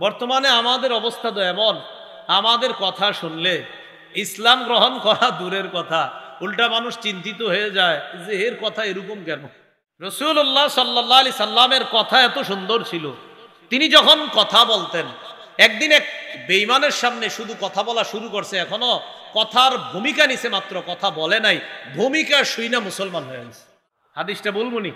বর্তমানে আমাদের অবস্থা তো এমন, আমাদের কথা শুনলে ইসলাম গ্রহণ করা দূরের কথা, উল্টা মানুষ চিন্তিত হয়ে যায় যে এর কথা এরকম কেন। রাসূলুল্লাহ সাল্লাল্লাহু আলাইহি সাল্লামের কথা এত সুন্দর ছিল, তিনি যখন কথা বলতেন, একদিন এক বেঈমানের সামনে শুধু কথা বলা শুরু করছে, এখনো কথার ভূমিকা নিছে মাত্র, কথা বলে নাই, ভূমিকা শুইনা মুসলমান হয়ে গেছে। হাদিসটা বলবো নি?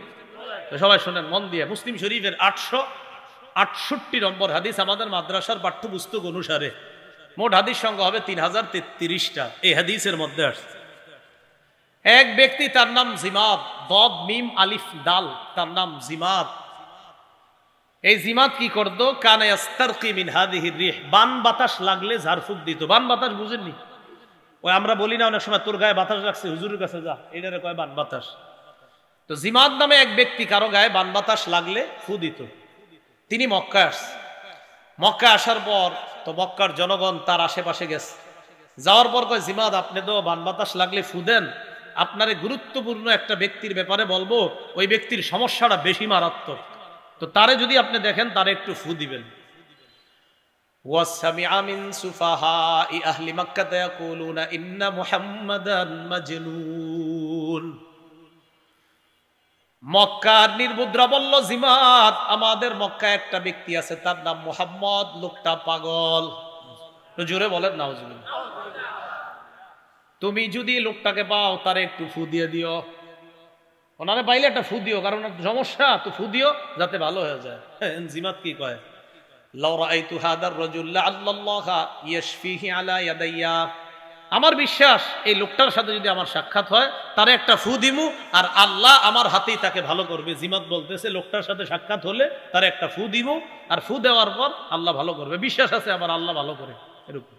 তো সবাই শোনেন মন দিয়ে। মুসলিম শরীফের 868 নম্বর হাদিস। আমাদের মাদ্রাসার পাঠ্যপুস্তক অনুসারে মোট হাদিস সংখ্যা হবে 3033টা। এই হাদিসের মধ্যে আসছে এক ব্যক্তি, তার নাম জিমাদ, দদ মিম আলিফ দাল, তার নাম জিমাদ। এই জিমাদ কি করতো? কানা ইয়াস্তারকি মিন হাদিহির রিহ, বান বাতাস লাগলে ঝাড়ফুঁক দিত। বান বাতাস বুঝেননি? ওই আমরা বলি না অনেক সময় তোর গায়ে বাতাস লাগছে, হুজুরের কাছে যা, এটারে কয় বান বাতাস। তো জিমাদ নামে এক ব্যক্তি কারো গায়ে বান বাতাস লাগলে ফু দিত। তিনি মক্কায় আসছে। মক্কায় আসার পর তো মক্কার জনগণ তার আশেপাশে গেছে। যাওয়ার পর কয়, জিমাদ আপনি তো বান বাতাস লাগলে ফু দেন, আপনারে গুরুত্বপূর্ণ একটা ব্যক্তির ব্যাপারে বলবো, ওই ব্যক্তির সমস্যাটা বেশি মারাত্মক, তো তারে যদি আপনি দেখেন তারে একটু ফু দিবেন। ওয়াসামিআ মিন সুফাহাই আহলি মক্কা ইয়াকুলুনা ইন্না মুহাম্মাদান মাজনুন। মক্কার নির্বুদ্রা বলল, জিমাদ আমাদের মক্কায় একটা ব্যক্তি আছে, তার নাম মুহাম্মদ, লোকটা পাগল। তো জোরে বলেন নাউজুবিল্লাহ। তুমি যদি লোকটাকে পাও তারে একটু ফু দিয়ে দিও, ওনারে পাইলে একটা ফু দিও, কারণ সমস্যা তো, ফু দিও যাতে ভালো হয়ে যায়। জিমাদ কি কয়? লাউ রাআইতু হাদার রাজুল লাআল্লাল্লাহা ইয়াশফিহি আলা ইয়াদাইয়া। আমার বিশ্বাস এই লোকটার সাথে যদি আমার সাক্ষাৎ হয়, তারে একটা ফু দিমু আর আল্লাহ আমার হাতেই তাকে ভালো করবে। জিমাদ বলতেছে লোকটার সাথে সাক্ষাৎ হলে তারে একটা ফু দিমু, আর ফু দেওয়ার পর আল্লাহ ভালো করবে, বিশ্বাস আছে আমার আল্লাহ ভালো করে। এরকম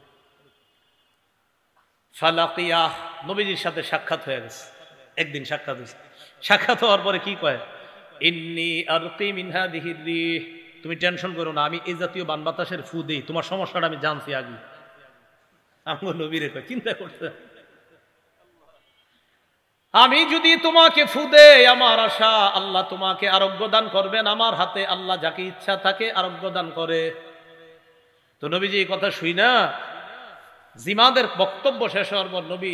ফালাকিয়া, নবীজির সাথে সাক্ষাৎ হয়ে গেছে। একদিন সাক্ষাৎ হয়েছে। সাক্ষাৎ হওয়ার পরে কি কয়? ইন্নী আরকি মিন হাদিহির রিহ, তুমি টেনশন করো না, আমি এই জাতীয় বান বাতাসের ফু দেই, তোমার সমস্যাটা আমি জানছি আগে। আমার নবীরে কয়, চিন্তা করতে, আমি যদি তোমাকে ফু দেই, আমার আশা আল্লাহ তোমাকে আরোগ্য দান করবেন, আমার হাতে আল্লাহ যাকে ইচ্ছা তাকে আরোগ্য দান করে। তো নবীজি এই কথা শুই না, জিমাদের বক্তব্য শেষ হওয়ার পর নবী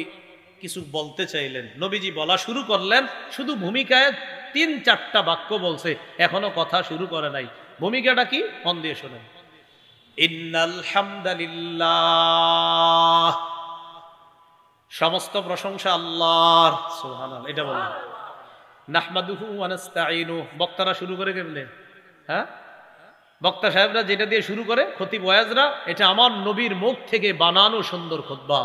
কিছু বলতে চাইলেন, নবীজি বলা শুরু করলেন, শুধু ভূমিকায় 3-4টা বাক্য বলছে, এখনো কথা শুরু করে নাই। ভূমিকাটা কি? মন দিয়ে শোনেন। ইন্নাল হামদুলিল্লাহ, সমস্ত প্রশংসা আল্লাহর, সুবহানাল্লাহ, এটা বলেন। নাহমাদুহু ওয়া নাস্তাঈনুহু, বক্তারা শুরু করে কেমনে? হ্যাঁ, বক্তা সাহেবরা যেটা দিয়ে শুরু করে, খতিব ওয়াজরা, এটা আমার নবীর মুখ থেকে বানানো সুন্দর খুতবা।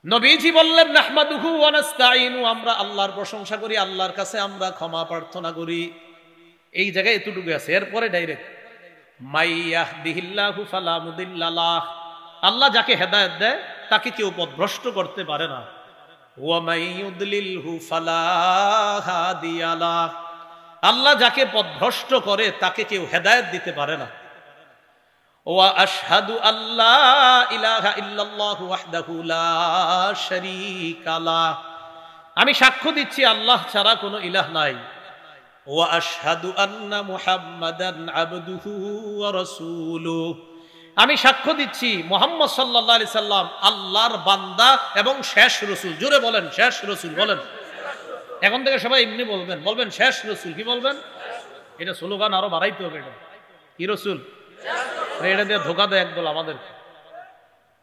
নবীজি বললেন নাহমাদুহু ওয়া নাস্তাঈনু, আমরা আল্লাহর প্রশংসা করি, আল্লাহর কাছে আমরা ক্ষমা প্রার্থনা করি। এই জায়গায় এতটুকু আছে। এরপরে ডাইরেক্ট মাইয়াহদিহিল্লাহু ফালা মুদিল্লা লাহ, আল্লাহ যাকে হেদায়েত দেয় তাকে কেউ পথভ্রষ্ট করতে পারে না। ওয়া মাইয়ুদলিলহু ফালা হাদিয়া লাহ, আল্লাহ যাকে পথভ্রষ্ট করে তাকে কেউ হেদায়েত দিতে পারে না। ওয়া আশহাদু আল্লা ইলাহা ইল্লাল্লাহু ওয়াহদাহু লা শারীকা লাহ, আমি সাক্ষ্য দিচ্ছি আল্লাহ ছাড়া কোনো ইলাহ নাই। ওয়া আশহাদু আন্না মুহাম্মাদান আবদুহু ওয়া রাসূলুহু, আমি সাক্ষ্য দিচ্ছি মুহাম্মদ সাল্লাল্লাহু আলাইহি সাল্লাম আল্লাহর বান্দা এবং শেষ রাসূল। জোরে বলেন শেষ রাসূল বলেন। এখন থেকে সবাই এমনি বলবেন, বলবেন শেষ রাসূল। কি বলবেন? এটা স্লোগান আরো বাড়াইতে হবে। এটা কি রাসূল? এটা দিয়ে ধোকা দেয় একদল আমাদের।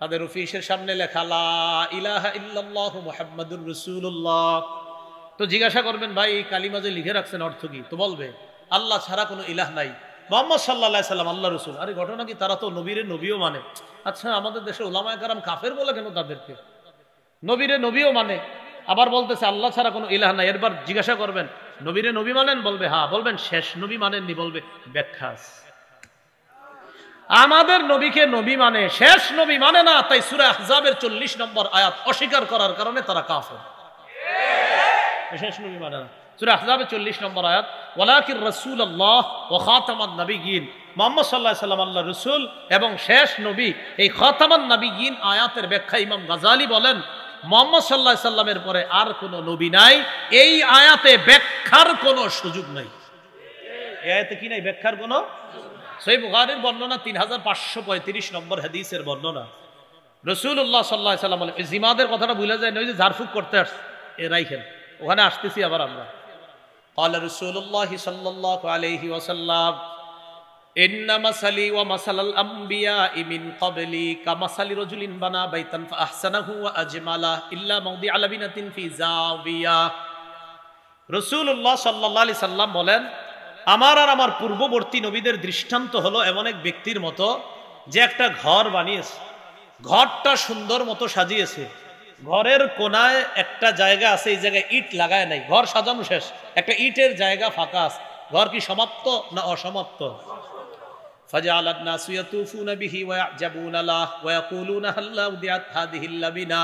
তাদের অফিসের সামনে লেখা লা ইলাহা ইল্লাল্লাহু মুহাম্মাদুর রাসূলুল্লাহ। তো জিজ্ঞাসা করবেন, ভাই এই কালিমা যে লিখে রাখছেন অর্থ কি? তো বলবে আল্লাহ ছাড়া কোনো ইলাহ নাই, মুহাম্মদ সাল্লাল্লাহু আলাইহি সাল্লাম আল্লাহ রাসূল। আরে ঘটনা কি? তারা তো নবীরে নবীও মানে। আচ্ছা, আমাদের দেশে উলামায়ে কেরাম কাফের বলে কেন তাদেরকে? নবীরে নবীও মানে, আবার বলতেছে আল্লাহ ছাড়া কোনো ইলাহ নাই। এরপর জিজ্ঞাসা করবেন নবীরে নবী মানেন? বলবে হ্যাঁ। বলবেন শেষ নবী মানেননি? বলবে ব্যাখ্যা। আমাদের নবীকে নবী মানে, শেষ নবী মানে না। তাই সূরা আহজাবের 40 নম্বর আয়াত অস্বীকার করার কারণে তারা কাফের। শেষ নবী মানে না। সূরা আহজাবের 40 নম্বর আয়াত, ওয়ালাকির রাসূলুল্লাহ ওয়া খাতামান নাবিয়্যিন, মুহাম্মদ সাল্লাল্লাহু আলাইহি সাল্লাম আল্লাহর রাসূল এবং শেষ নবী। এই খাতামান নাবিয়্যিন আয়াতের ব্যাখ্যা ইমাম গাযালি বলেন, মুহাম্মদ সাল্লাল্লাহু আলাইহি সাল্লামের পরে আর কোনো নবী নাই। এই আয়াতে ব্যাখ্যার কোনো সুযোগ নাই। এই আয়াতে কি নাই? ব্যাখ্যার কোনো সহিহ বুখারীর বর্ণনা 3535 নম্বর হাদিসের বর্ণনা। রাসূলুল্লাহ সাল্লাল্লাহু আলাইহি সাল্লাম বলেন, জিমাদের কথাটা ভুলে যায় না, ওই যে ঝাড়ফুঁক করতে আসছে এ রাইখেন, ওখানে আসতেছি আবার আমরা। قال رسول الله صلى الله عليه وسلم إن مثلي ومثل الأنبياء من قبلي كمثل رجل بنى بيتا فأحسنه وأجمله إلا موضع لبنة في زاوية। রাসূলুল্লাহ সাল্লাল্লাহু আলাইহি সাল্লাম বলেন, আমার আর আমার পূর্ববর্তী নবীদের দৃষ্টান্ত হলো এমন এক ব্যক্তির মতো যে একটা ঘর বানিয়েছে, ঘরটা সুন্দর মতো সাজিয়েছে, ঘরের কোনায় একটা জায়গা আছে, এই জায়গায় ইট লাগায় নাই, ঘর সাজানো শেষ, একটা ইটের জায়গা ফাঁকা আছে। ঘর কি সমাপ্ত না অসমাপ্ত? ফাজাআলান নাসু ইয়াতুফুনা বিহি ওয়া ইয়াজাবুনা লাহু ওয়া ইয়াকুলুনা হাল্লা উদিয়াত হাদিহিল লাবিনা।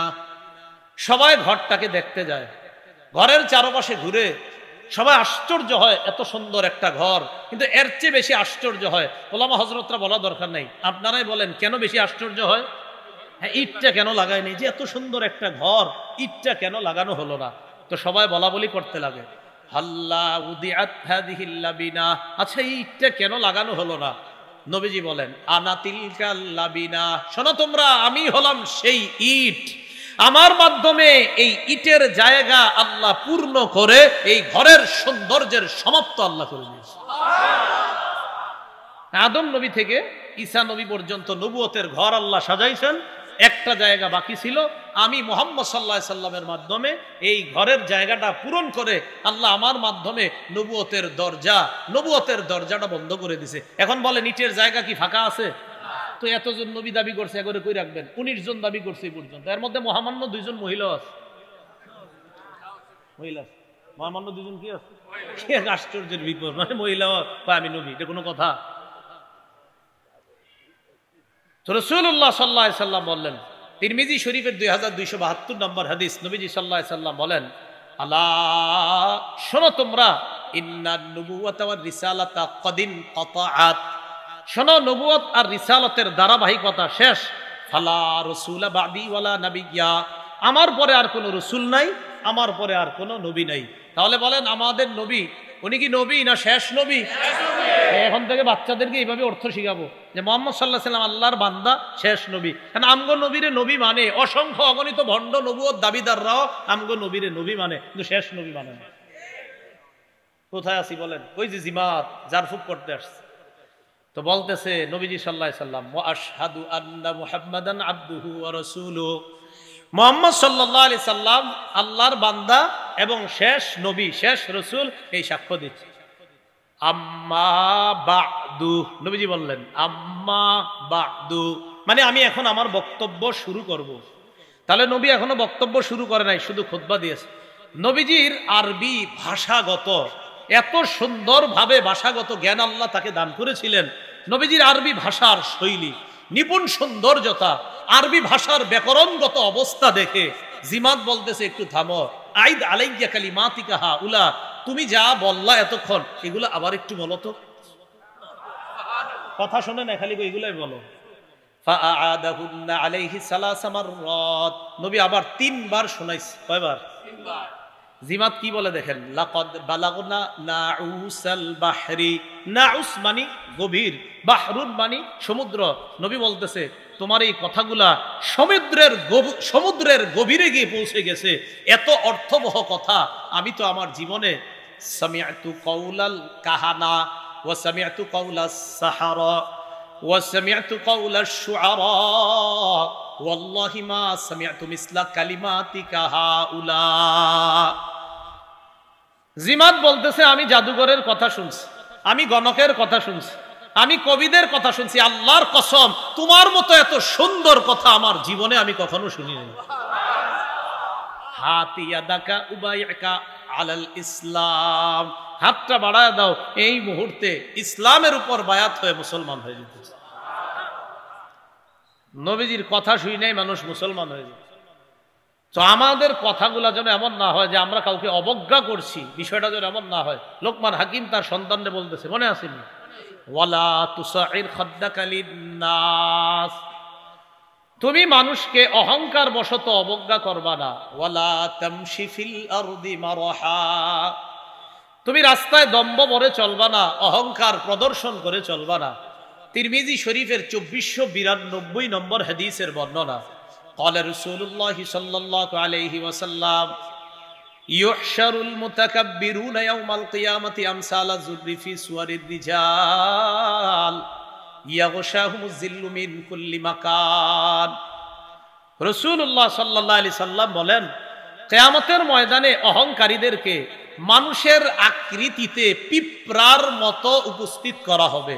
সবাই ঘরটাকে দেখতে যায়, ঘরের চারপাশে ঘুরে সবাই আশ্চর্য হয়, এত সুন্দর একটা ঘর। কিন্তু এর চেয়ে বেশি আশ্চর্য হয়, ওলামা হযরতরা বলা দরকার নাই, আপনারাই বলেন কেন বেশি আশ্চর্য হয়? হ্যাঁ, ইটটা কেন লাগায়নি? যে এত সুন্দর একটা ঘর, ইটটা কেন লাগানো হলো না? তো সবাই বলা বলি করতে লাগে, হাল্লা উদিআত হাদিহিল লাবিনা, আচ্ছা এই ইটটা কেন লাগানো হলো না? নবীজি বলেন, আনা তিলকাল লাবিনা, শোনো তোমরা, আমি হলাম সেই ইট, আমার মাধ্যমে এই ইটের জায়গা আল্লাহ পূর্ণ করে এই ঘরের সৌন্দর্যের সমাপ্ত আল্লাহ করে দিয়েছে। আদম নবী থেকে ঈসা নবী পর্যন্ত নবুয়তের ঘর আল্লাহ সাজাইছেন, একটা জায়গা বাকি ছিল, আমি মুহাম্মদ সাল্লাল্লাহু আলাইহি সাল্লামের মাধ্যমে এই ঘরের জায়গাটা পূরণ করে আল্লাহ আমার মাধ্যমে নবুয়তের দরজাটা বন্ধ করে দিছে। এখন বলেন ইটের জায়গা কি ফাঁকা আছে? তো এতজন নবী দাবি করছে, এগরে কই রাখবেন? 19 জন দাবি করছে এই পর্যন্ত, এর মধ্যে মহামান্য 2 জন মহিলা আছে। মহিলা মহামান্য 2 জন কি আছে? আশ্চর্যের বিপদ, মানে মহিলা আমি নবী, এটা কোনো কথা? তো রাসূলুল্লাহ সাল্লাল্লাহু আলাইহি সাল্লাম বললেন, তিরমিজি শরীফের 2272 নম্বর হাদিস, নবীজি সাল্লাল্লাহু আলাইহি সাল্লাম বলেন, আলা শোনো তোমরা, ইন্নান নুবুওয়াতা ওয়ার রিসালাতা কদিন কতাআত, শোনো নবুয়ত আর রিসালতের ধারাবাহিকতা শেষ। ফালা রাসূলা বাদি ওয়ালা নাবিয়্যা, আমার পরে আর কোনো রাসূল নাই, আমার পরে আর কোনো নবী নাই। তাহলে বলেন আমাদের নবী, উনি কি নবী না শেষ নবী? এখন থেকে বাচ্চাদেরকে এইভাবে অর্থ শিখাবো যে মুহাম্মদ সাল্লাল্লাহু আলাইহি সাল্লাম আল্লাহর বান্দা, শেষ নবী। কারণ আমগো নবীরে নবী মানে, অসংখ্য অগণিত ভণ্ড নবুয়ত দাবিদাররাও আমগো নবীরে নবী মানে, কিন্তু শেষ নবী মানে না। কোথায় আছি বলেন? ওই যে জিমাত জারফুক করতে আসছে, তো বলতেছে নবীজি সাল্লাল্লাহু আলাইহি সাল্লাম, ওয়া আশহাদু আন্না মুহাম্মাদান আবদুহু ওয়া রাসূলুহু, মুহাম্মদ সাল্লাল্লাহু আলাইহি সাল্লাম আল্লাহর বান্দা এবং শেষ নবী, শেষ রাসূল, এই সাক্ষ্য দিচ্ছে। আম্মা বা'দু, নবীজি বললেন আম্মা বা'দু, মানে আমি এখন আমার বক্তব্য শুরু করব। তাহলে নবী এখনো বক্তব্য শুরু করে নাই, শুধু খুতবা দিয়েছে। নবীজির আরবি ভাষাগত এত সুন্দরভাবে ভাষাগত জ্ঞান আল্লাহ তাকে দান করেছিলেন। নবীজির আরবি ভাষার শৈলী, নিপুণ সৌন্দর্যতা, আরবি ভাষার ব্যাকরণগত অবস্থা দেখে জিমাত বলতেছে, একটু থামো, আইদ আলাইয়া কালিমাতিকা হাউলা, তুমি যা বললা এতক্ষণ এগুলো আবার একটু বলো তো। কথা শোনে না, খালি এগুলাই বলো। ফাআদাহুন্না আলাইহি সালাসা মাররাত, নবী আবার 3 বার শোনাইছে। কয়বার? 3 বার। জিমাত কি বলে দেখেন, লাকাদ বালাগনা নাউসাল বাহরি, নাউস মানে গভীর, বাহরুন মানে সমুদ্র। নবী বলতেছে তোমার এই কথাগুলা সমুদ্রের গভীরে গিয়ে পৌঁছে গেছে, এত অর্থবহ কথা আমি তো আমার জীবনে সামিআতু কাউলাল কাহানা ওয়া সামিআতু কাউলাস সাহারা ওয়া সামিআতু কাউলাশ শুআরা ওয়াল্লাহি মা সামিআতু মিসলা কালিমাতিকা হাউলা। জিমাত বলতেছে আমি জাদুঘরের কথা শুনছি, আমি গণকের কথা শুনছি, আমি কবিদের কথা শুনছি, আল্লাহর কসম তোমার মতো এত সুন্দর কথা আমার জীবনে আমি কখনো শুনি নাই। হাতি ইয়াদাকা উবাইকা আলাল ইসলাম, হাতটা বাড়ায় দাও, এই মুহূর্তে ইসলামের উপর বায়াত হয়ে মুসলমান হয়ে যেতেছে। নবীজির কথা শুই নাই মানুষ মুসলমান হয়ে যায়। তো আমাদের কথাগুলা যেন এমন না হয় যে আমরা কাউকে অবজ্ঞা করছি, বিষয়টা যেন এমন না হয়। লোকমান হাকিম তার সন্তানকে বলতেছে, মনে আসেনি, ওয়ালা তুসাইর খাদ্দাকা লিন্নাস, তুমি মানুষকে অহংকার বশত অবজ্ঞা করবা না। ওয়ালা তামশি ফিল আরদি মারহা, তুমি রাস্তায় দম্ভ ভরে চলবা না, অহংকার প্রদর্শন করে চলবা না। তিরমিজি শরীফের 2492 নম্বর হাদিসের বর্ণনা, ক্বালা রাসূলুল্লাহ সাল্লাল্লাহু আলাইহি ওয়াসাল্লাম ইউহশারুল মুতাকাব্বিরুনা ইয়াওমাল কিয়ামাতি আমসালা যুররি ফি সুওয়ারির রিজাল ইয়াগশাহুমুজ জিল্লু মিন কুল্লি মাকান। রাসূলুল্লাহ সাল্লাল্লাহু আলাইহি সাল্লাম বলেন, কিয়ামতের ময়দানে অহংকারীদেরকে মানুষের আকৃতিতে পিঁপড়ার মতো উপস্থিত করা হবে।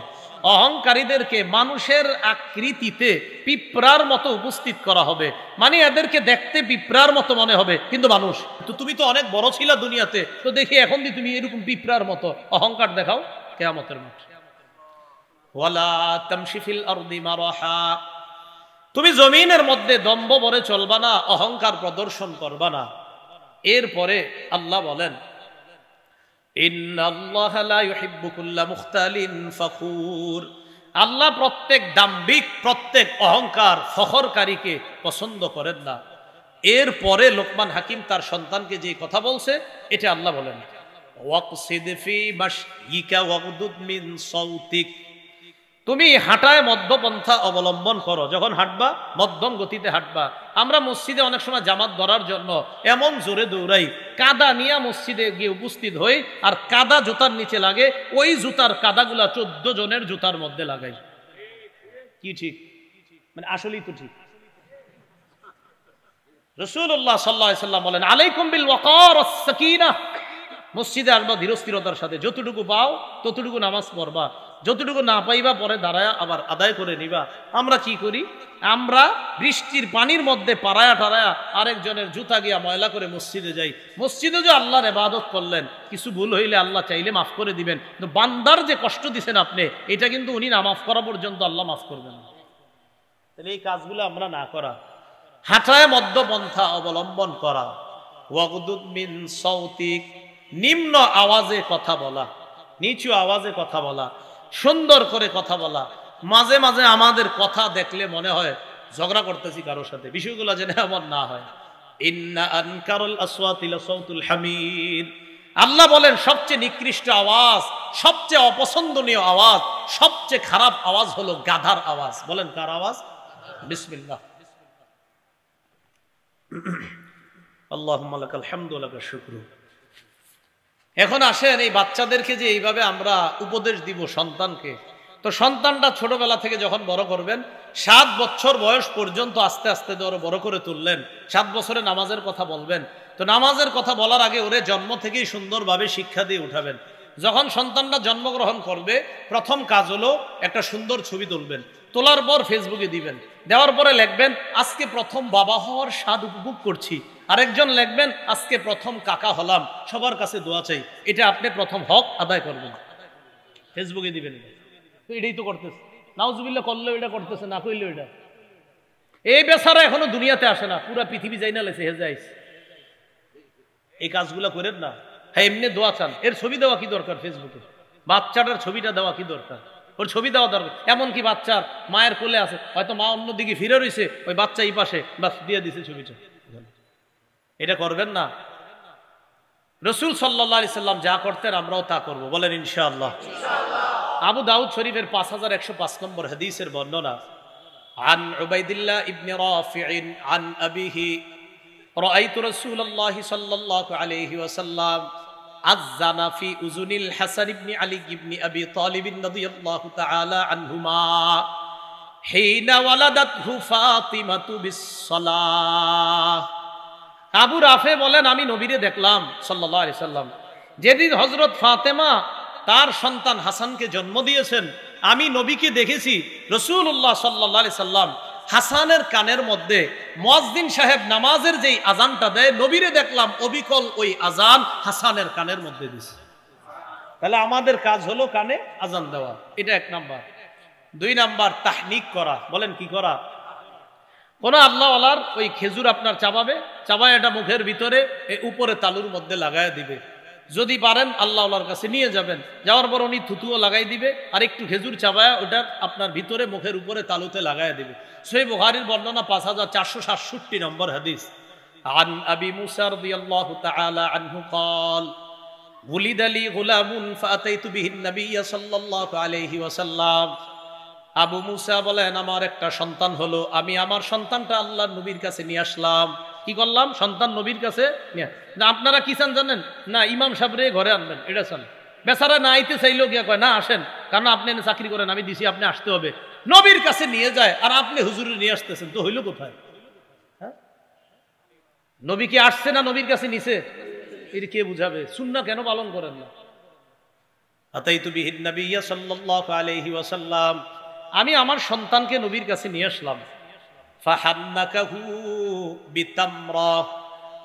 অহংকারীদেরকে মানুষের আকৃতিতে পিঁপড়ার মতো উপস্থিত করা হবে, মানে এদেরকে দেখতে পিঁপড়ার মতো মনে হবে কিন্তু মানুষ। তো তুমি তো অনেক বড় ছিলা দুনিয়াতে, তো দেখি এখন দিয়ে তুমি এরকম পিঁপড়ার মতো অহংকার দেখাও কিয়ামতের মাঠে। ওয়ালা তামশি ফিল আরদি মারাহা, তুমি জমিনের মধ্যে দম্ভ ভরে চলবা না, অহংকার প্রদর্শন করবা না। এরপরে আল্লাহ বলেন, ইন্নাল্লাহা লা ইউহিব্বু কুল্লা মুখতালিন ফখুর, আল্লাহ প্রত্যেক দাম্ভিক, প্রত্যেক অহংকার ফখরকারীকে পছন্দ করেন না। এরপরে লোকমান হাকিম তার সন্তানকে যে কথা বলছে এটা আল্লাহ বলেন, ওয়াকসিদ ফি মাশইকা ওয়াগদুদ মিন সাউতিক, তুমি হাঁটায় মধ্যপন্থা অবলম্বন করো, যখন হাঁটবা মধ্যম গতিতে হাঁটবা। আমরা মসজিদে অনেক সময় জামাত ধরার জন্য এমন জোরে দৌড়াই, কাদা নিয়ে মসজিদে গিয়ে উপস্থিত হই, আর কাদা জুতার নিচে লাগে, ওই জুতার কাদাগুলা 14 জনের জুতার মধ্যে লাগাই। কি ঠিক? মানে আসলেই তো ঠিক। রাসূলুল্লাহ সাল্লাল্লাহু আলাইহি সাল্লাম বলেন, আলাইকুম বিল ওয়াকার ওয়াস সাকিনাহ, মসজিদে আসবা ধীরস্থিরতার সাথে, যতটুকু পাও ততটুকু নামাজ পড়বা, যতটুকু না পাইবা পরে দাঁড়ায় আবার আদায় করে নিবা। আমরা কি করি? আমরা বৃষ্টির পানির মধ্যে পাড়ায়া টারায়া আরেকজনের জুতা গিয়া ময়লা করে মসজিদে যাই। মসজিদে যে আল্লাহর ইবাদত করলেন, কিছু ভুল হইলে আল্লাহ চাইলে মাফ করে দিবেন, কিন্তু বান্দার যে কষ্ট দিছেন আপনি, এটা কিন্তু উনি না মাফ করা পর্যন্ত আল্লাহ মাফ করবেন না। তাহলে এই কাজগুলো আমরা না করা, হাঁটায় মধ্যপন্থা অবলম্বন করা, ওয়াগদুদ মিন সাউতিক, নিম্ন আওয়াজে কথা বলা, নিচু আওয়াজে কথা বলা, সুন্দর করে কথা বলা। মাঝে মাঝে আমাদের কথা দেখলে মনে হয় ঝগড়া করতেছি কারোর সাথে, বিষয়গুলো যেন এমন না হয়। ইন্না আনকারুল আসওয়াতি লাসাউতুল হামির, আল্লাহ বলেন সবচেয়ে নিকৃষ্ট আওয়াজ, সবচেয়ে অপছন্দনীয় আওয়াজ, সবচেয়ে খারাপ আওয়াজ হলো গাধার আওয়াজ। বলেন কার আওয়াজ? বিসমিল্লাহ। আল্লাহুম্মা লাকাল হামদু ওয়া লাকাশ শুকরু। এখন আসেন এই বাচ্চাদেরকে যে এইভাবে আমরা উপদেশ দিব সন্তানকে, তো সন্তানটা ছোটবেলা থেকে যখন বড় করবেন, 7 বছর বয়স পর্যন্ত আস্তে আস্তে ধরো বড় করে তুললেন, 7 বছরে নামাজের কথা বলবেন, তো নামাজের কথা বলার আগে ওরে জন্ম থেকেই সুন্দরভাবে শিক্ষা দিয়ে উঠাবেন। যখন সন্তানটা জন্মগ্রহণ করবে, প্রথম কাজ হলো একটা সুন্দর ছবি তুলবেন, তোলার পর ফেসবুকে দিবেন, দেওয়ার পরে লিখবেন আজকে প্রথম বাবা হওয়ার স্বাদ উপভোগ করছি। আরেকজন লিখবেন আজকে প্রথম কাকা হলাম, সবার কাছে দোয়া চাই। এটা আপনি প্রথম হক আদায় করবেন, ফেসবুকে দিবেন। তো এটাই তো করতেছে, নাউজুবিল্লাহ করলেও এটা করতেছে, না করলেও এটা। এই বেচারা এখনো দুনিয়াতে আসে না, পুরা পৃথিবী যাই না লেছে হেজে আইছে। এই কাজগুলা করেন না। হ্যাঁ, এমনি দোয়া চান, এর ছবি দেওয়া কি দরকার ফেসবুকে? বাচ্চাটার ছবিটা দেওয়া কি দরকার? ওর ছবি দেওয়া দরকার। এমনকি বাচ্চার মায়ের কোলে আছে, হয়তো মা অন্যদিকে ফিরে রয়েছে, ওই বাচ্চা এই পাশে, বাস দিয়ে দিছে ছবিটা। এটা করবেন না। রাসূল সাল্লাল্লাহু আলাইহি সাল্লাম যা করতেন আমরাও তা করব, বলেন ইনশাআল্লাহ। আবু দাউদ শরীফের 5105 নম্বর হাদিসের বর্ণনা, আন উবাইদিল্লাহ ইবনে রাফি'in আন আবিহি রাআইতু রাসূলুল্লাহ সাল্লাল্লাহু আলাইহি ওয়াসাল্লাম আযানা ফি উযুনিল হাসান ইবনে আলী ইবনে আবি তালিব রাদিয়াল্লাহু তাআলা আনহুমা হিনা ওয়ালাদাতহু ফাতিমাতু বিস-সালাহ। আবু রাফে বলেন, আমি নবীরে দেখলাম সাল্লাল্লাহু আলাইহি সাল্লাম যেদিন হযরত ফাতেমা তার সন্তান হাসানকে জন্ম দিয়েছেন, আমি নবীকে দেখেছি রাসূলুল্লাহ সাল্লাল্লাহু আলাইহি সাল্লাম হাসানের কানের মধ্যে মুয়াজ্জিন সাহেব নামাজের যেই আজানটা দেয়, নবীরে দেখলাম অবিকল ওই আজান হাসানের কানের মধ্যে দিছে। তাহলে আমাদের কাজ হলো কানে আজান দেওয়া, এটা 1 নাম্বার। 2 নাম্বার তাহনিক করা। বলেন কি করা? কোন আল্লাহওয়ালার ওই খেজুর আপনার চাবাবে, চাবায় এটা মুখের ভিতরে উপরে তালুর মধ্যে লাগায় দিবে। যদি পারেন আল্লাহওয়ালার কাছে নিয়ে যাবেন, যাওয়ার পর উনি থুতুও লাগাই দিবে, আর একটু খেজুর চাবায় ওটা আপনার ভিতরে মুখের উপরে তালুতে লাগায় দিবে। সহিহ বুখারীর বর্ণনা 5467 নম্বর হাদিস। আন আবি মুসা রাদিয়াল্লাহু তাআলা আনহু قال ولد لي غلام فأتيت به النبي صلى الله عليه وسلم আবু মুসা বলেন আমার একটা সন্তান হলো, আমি আমার সন্তানটা আল্লাহর নবীর কাছে নিয়ে আসলাম। কি করলাম? সন্তান নবীর কাছে নিয়ে। না আপনারা কি চান জানেন? না ইমাম সাহেবরে ঘরে আনবেন, এটা চান। বেচারা না আইতে চাইলেও গিয়া কয় না আসেন, কারণ আপনি এনে চাকরি করেন, আমি দিছি, আপনি আসতে হবে। নবীর কাছে নিয়ে যায়, আর আপনি হুজুরে নিয়ে আসতেছেন, তো হইল কোথায়? হ্যাঁ, নবী কি আসছে না নবীর কাছে নিছে? এর কে বুঝাবে? সুন্নাহ কেন পালন করেন না? আতাইতু বিহিন নবিয়্যা সাল্লাল্লাহু আলাইহি ওয়াসাল্লাম, আমি আমার সন্তানকে নবীর কাছে নিয়ে আসলাম। ফাহান্নাকাহু বিতামরা,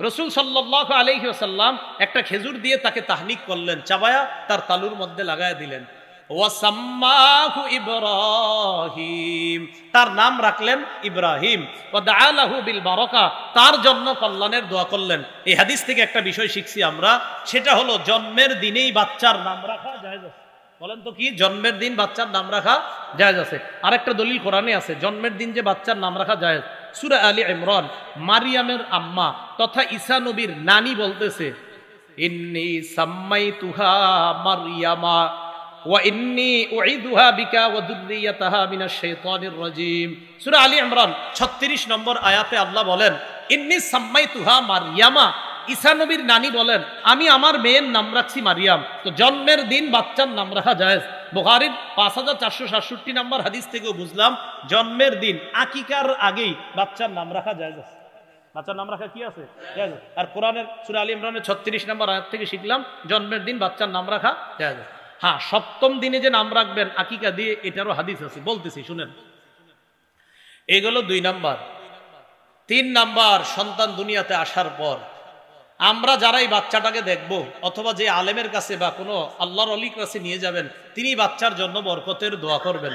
রাসূল সাল্লাল্লাহু আলাইহি ওয়াসাল্লাম একটা খেজুর দিয়ে তাকে তাহনিক করলেন, চাবায়া তার তালুর মধ্যে লাগায়া দিলেন। ওয়াসাম্মাহু ইব্রাহিম, তার নাম রাখলেন ইব্রাহিম। ওয়াদআ লাহু বিল বারাকা, তার জন্য কল্যাণের দোয়া করলেন। এই হাদিস থেকে একটা বিষয় শিখছি আমরা, সেটা হলো জন্মের দিনেই বাচ্চার নাম রাখা জায়েজ আছে। বলেন তো কি? জন্মের দিন বাচ্চার নাম রাখা জায়েজ আছে। আরেকটা দলিল কোরআনে আছে জন্মের দিন যে বাচ্চার নাম রাখা জায়েজ। সূরা আলী ইমরান, মারিয়ামের আম্মা তথা ঈসা নবীর নানি বলতেছে, ইন্নী সাম্মাইতুহা মারইয়ামা ওয়া ইন্নী উঈদুহা বিকা ওয়া যুররিয়াতাহা মিনাশ শাইতানির রাজীম। সূরা আলী ইমরান 36 নম্বর আয়াতে আল্লাহ বলেন, ইন্নী সাম্মাইতুহা মারইয়ামা, ঈসা নবীর নানি বলেন আমি আমার মেয়ের নাম রাখছি মারিয়াম। তো জন্মের দিন বাচ্চার নাম রাখা জায়েজ। বুখারীর 5467 নম্বর হাদিস থেকেও বুঝলাম জন্মের দিন আকিকার আগেই বাচ্চার নাম রাখা জায়েজ আছে। বাচ্চার নাম রাখা কি আছে? জায়েজ। আর কোরআনের সূরা আলী ইমরানের 36 নম্বর আয়াত থেকে শিখলাম জন্মের দিন বাচ্চার নাম রাখা জায়েজ। হ্যাঁ, সপ্তম দিনে যে নাম রাখবেন আকিকা দিয়ে, এটারও হাদিস আছে, বলতেছি শুনেন। এগুলো 2 নাম্বার। 3 নাম্বার, সন্তান দুনিয়াতে আসার পর আমরা যারা এই বাচ্চাটাকে দেখব, অথবা যে আলেমের কাছে বা কোনো আল্লাহর ওলির কাছে নিয়ে যাবেন, তিনি বাচ্চার জন্য বরকতের দোয়া করবেন।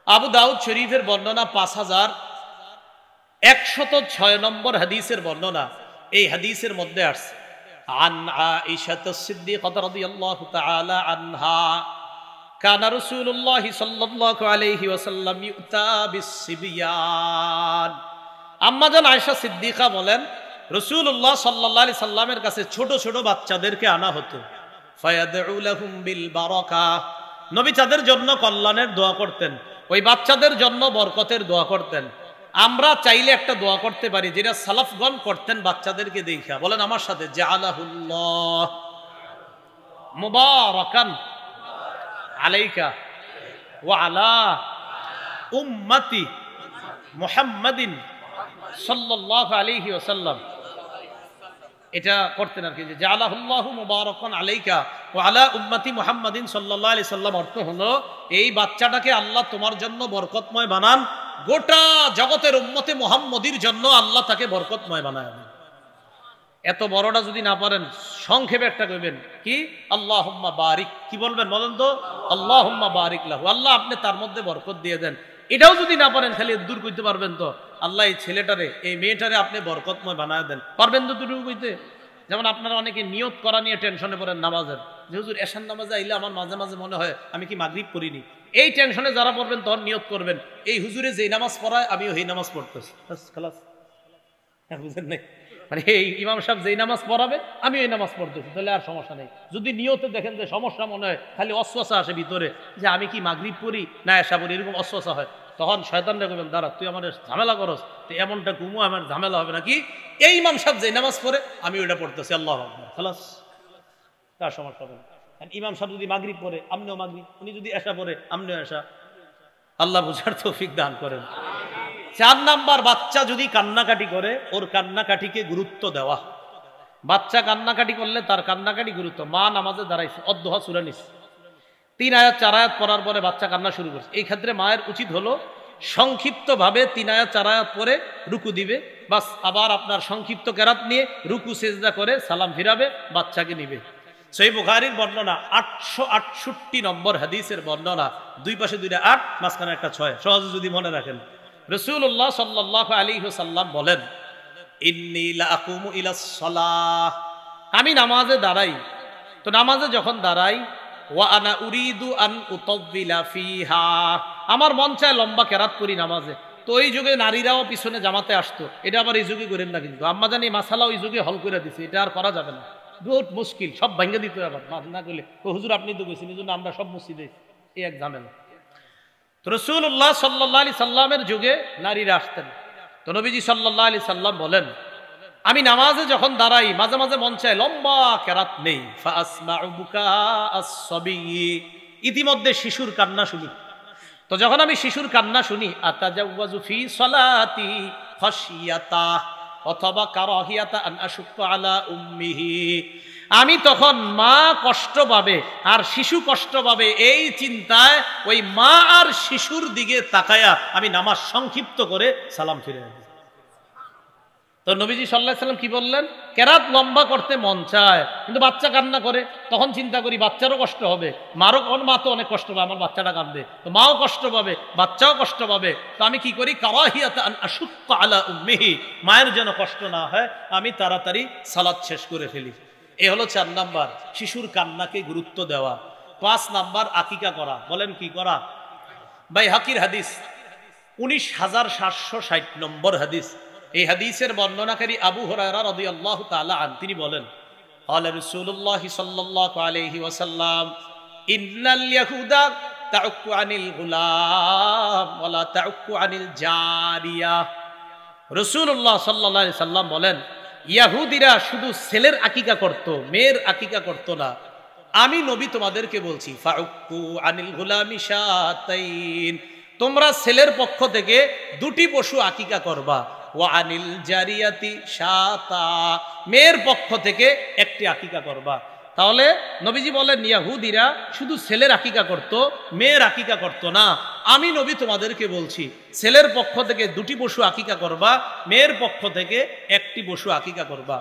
আবু দাউদ শরীফের বর্ণনা 5106 নম্বর হাদিসের বর্ণনা। এই হাদিসের মধ্যে আসছে আন আয়েশা সিদ্দিকাহ রাদিয়াল্লাহু তাআলা আনহা কানা রাসূলুল্লাহ সাল্লাল্লাহু আলাইহি ওয়াসাল্লাম ইউতা বিসসিবিয়ান। আম্মা জান আয়েশা সিদ্দিকা বলেন রাসূলুল্লাহ সাল্লাল্লাহু আলাইহি সাল্লামের কাছে ছোট ছোট বাচ্চাদেরকে আনা হতো। ফায়াদউ লাহুম বিল বারাকা, নবী তাদের জন্য কল্যাণের দোয়া করতেন, ওই বাচ্চাদের জন্য বরকতের দোয়া করতেন। আমরা চাইলে একটা দোয়া করতে পারি যেটা সালাফগণ করতেন বাচ্চাদেরকে দেখা। বলেন আমার সাথে, জাআলাহুল্লাহ মুবারাকান আলাইকা ওয়া আলা উম্মতি মুহাম্মাদিন সাল্লাল্লাহু আলাইহি ওয়াসাল্লাম। এটা করতেন আর কি, যে জাআলাহুল্লাহু মুবারাকান আলাইকা ওয়া আলা উম্মতি মুহাম্মাদিন সাল্লাল্লাহু আলাইহি সাল্লাম। অর্থ হলো এই বাচ্চাটাকে আল্লাহ তোমার জন্য বরকতময় বানান, গোটা জগতের উম্মতে মুহাম্মদীর জন্য আল্লাহ তাকে বরকতময় বানায়। এত বড়টা যদি না পারেন, সংক্ষেপে একটা কইবেন কি, আল্লাহুম্মা বারিক। কি বলবেন বলেন তো? আল্লাহুম্মা বারিক লাহু, আল্লাহ আপনি তার মধ্যে বরকত দিয়ে দেন। এটাও যদি না পারেন, খালি দূর করতে পারবেন তো, আল্লাহ এই ছেলেটারে এই মেয়েটারে আপনি বরকতময় বানায় দেন। পারবেন তো দুটুকু কইতে? যেমন আপনারা অনেকে নিয়ত করা নিয়ে টেনশনে পড়েন নামাজের, যে হুজুর এশার নামাজে আইলে আমার মাঝে মাঝে মনে হয় আমি কি মাগরিব পড়িনি। এই টেনশনে যারা পড়বেন তখন নিয়ত করবেন এই হুজুরে যেই নামাজ পড়ায় আমিও সেই নামাজ পড়তেছি, খালাস। বুঝেন নাই? মানে এই ইমাম সাহেব যেই নামাজ পড়াবে আমি ওই নামাজ পড়তেছি, তাহলে আর সমস্যা নেই। যদি নিয়তে দেখেন যে সমস্যা মনে হয়, খালি অশ্বাসা আসে ভিতরে যে আমি কি মাগরিব পড়ি না এশা পড়ি, এরকম অশ্বাসা হয়, তখন শয়তানরা কইবেন দাঁড়া তুই আমার ঝামেলা করস, তুই এমনটা ঘুমো, আমার ঝামেলা হবে নাকি। এই ইমাম সাহেব যে নামাজ পড়ে আমি ওইটা পড়তেছি, আল্লাহু আকবার, খালাস, তার সমস্যা হবে না। ইমাম সাহেব যদি মাগরিব পড়ে আপনিও মাগরিব, উনি যদি এশা পড়ে আপনিও এশা। আল্লাহ বুঝার তৌফিক দান করেন। 4 নাম্বার, বাচ্চা যদি কান্নাকাটি করে ওর কান্নাকাটিকে গুরুত্ব দেওয়া। বাচ্চা কান্নাকাটি করলে তার কান্নাকাটি গুরুত্ব। মা নামাজে দাঁড়াইছে, অদ্দোহা সূরা নিস 3 আয়াত 4 আয়াত পড়ার পরে বাচ্চা কান্না শুরু করছে, এই ক্ষেত্রে মায়ের উচিত হলো সংক্ষিপ্ত ভাবে 3 আয়াত 4 আয়াত পরে রুকু দিবে, বাস আবার আপনার সংক্ষিপ্ত কেরাত নিয়ে রুকু সেজদা করে সালাম ফিরাবে, বাচ্চাকে নিবে। সহিহ বুখারীর বর্ণনা 868 নম্বর হাদিসের বর্ণনা, দুই পাশে 2টা 8, মাঝখানে একটা 6, সহজে যদি মনে রাখেন। রাসূলুল্লাহ সাল্লাল্লাহু আলাইহি ওয়াসাল্লাম বলেন, ইন্নী লা আকুমু ইলাস সালাহ, আমি নামাজে দাঁড়াই। তো নামাজে যখন দাঁড়াই, ওয়া আনা উরিদু আন উতাওবিলা ফিহা, আমার মন চায় লম্বা কেরাত করি নামাজে। তো ওই যুগে নারীরাও পিছনে জামাতে আসতো, এটা আবার এই যুগে করেন না কিন্তু। আম্মা জানি মাসালা ওই যুগে হল করে দিছে, এটা আর করা যাবে না, বহুত মুশকিল, সব ভাঙ্গা দিতে হবে। না করলে হুজুর আপনি তো গেছেন, এই জন্য আমরা সব মসজিদে, এই এক ঝামেলা। তো রাসূলুল্লাহ সাল্লাল্লাহু আলাইহি সাল্লামের যুগে নারীরা আসতেন। তো নবীজি সাল্লাল্লাহু আলাইহি সাল্লাম বলেন, আমি নামাজে যখন দাঁড়াই মাঝে মাঝে মন চায় লম্বা কেরাত নেই, ফাসমাউ বুকা আস-সাবী, ইতিমধ্যে শিশুর কান্না শুনি। তো যখন আমি শিশুর কান্না শুনি, আতাজাওয়াজু ফি সালাতি খাশিয়াতা অথবা কারাহিয়াতা আন আশুক্কা আলা উম্মিহি, আমি তখন মা কষ্ট পাবে আর শিশু কষ্ট পাবে এই চিন্তায় ওই মা আর শিশুর দিকে তাকায়া আমি নামাজ সংক্ষিপ্ত করে সালাম ফিরে আসি। তো নবীজি সাল্লাল্লাহু আলাইহি সাল্লাম কি বললেন, কেরাত লম্বা করতে মন চায় কিন্তু বাচ্চা কান্না করে, তখন চিন্তা করি বাচ্চারও কষ্ট হবে, মারও, মা তো অনেক কষ্ট পাবে, আমার বাচ্চাটা কাঁদবে, তো মাও কষ্ট পাবে, বাচ্চাও কষ্ট পাবে, তো আমি কি করি, কারাহিয়াতা আন আশুক্কা আলা উম্মিহি, মায়ের যেন কষ্ট না হয় আমি তাড়াতাড়ি সালাত শেষ করে ফেলি। এ হলো 4 নাম্বার, শিশুর কান্নাকে গুরুত্ব দেওয়া। 5 নাম্বার, আকিকা করা। বলেন কি করা? বাইহাকির হাদিস 19760 নম্বর হাদিস। এই হাদিসের বর্ণনাকারী আবু হুরায়রা রাদিয়াল্লাহু তাআলা আন, তিনি বলেন, ক্বালা রাসূলুল্লাহ সাল্লাল্লাহু আলাইহি ওয়াসাল্লাম, ইন্নাল ইয়াহুদা তাউক্কু আনিল গুলাম ওয়া লা তাউক্কু আনিল জারিয়া। রাসূলুল্লাহ সাল্লাল্লাহু আলাইহি সাল্লাম বলেন, ইয়াহুদিরা শুধু ছেলের আকিকা করত, মেয়ের আকিকা করত না। আমি নবী তোমাদেরকে বলছি, ফাউক্কু আনিল গুলামি শাতাইন, তোমরা ছেলের পক্ষ থেকে 2টি পশু আকিকা করবা, ওয়া আনিল জারিয়াতি শাতা, মেয়ের পক্ষ থেকে 1টি আকিকা করবা। তাহলে নবীজি বলেন ইয়াহুদিরা শুধু ছেলের আকিকা করত, মেয়ের আকিকা করত না। আমি নবী তোমাদেরকে বলছি ছেলের পক্ষ থেকে 2টি পশু আকিকা করবা, মেয়ের পক্ষ থেকে 1টি পশু আকিকা করবা।